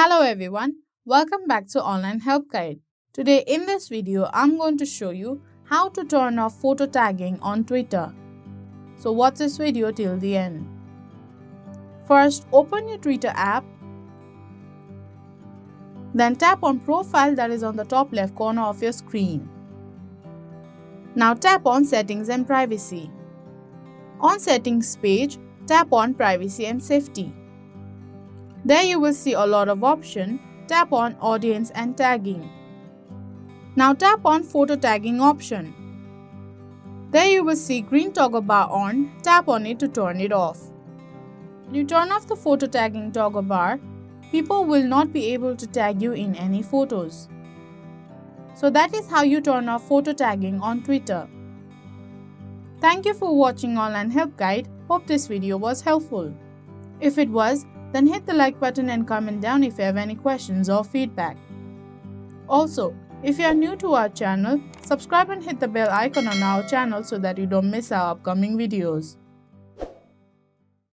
Hello everyone, welcome back to Online Help Guide. Today in this video, I'm going to show you how to turn off photo tagging on Twitter. So watch this video till the end. First, open your Twitter app. Then tap on Profile that is on the top left corner of your screen. Now tap on Settings and Privacy. On Settings page, tap on Privacy and Safety. There you will see a lot of options. Tap on Audience and Tagging. Now tap on Photo Tagging option. There you will see green toggle bar on. Tap on it to turn it off. When you turn off the photo tagging toggle bar, people will not be able to tag you in any photos. So that is how you turn off photo tagging on Twitter. Thank you for watching Online Help Guide. Hope this video was helpful. If it was, then hit the like button and comment down if you have any questions or feedback. Also, if you are new to our channel, subscribe and hit the bell icon on our channel so that you don't miss our upcoming videos.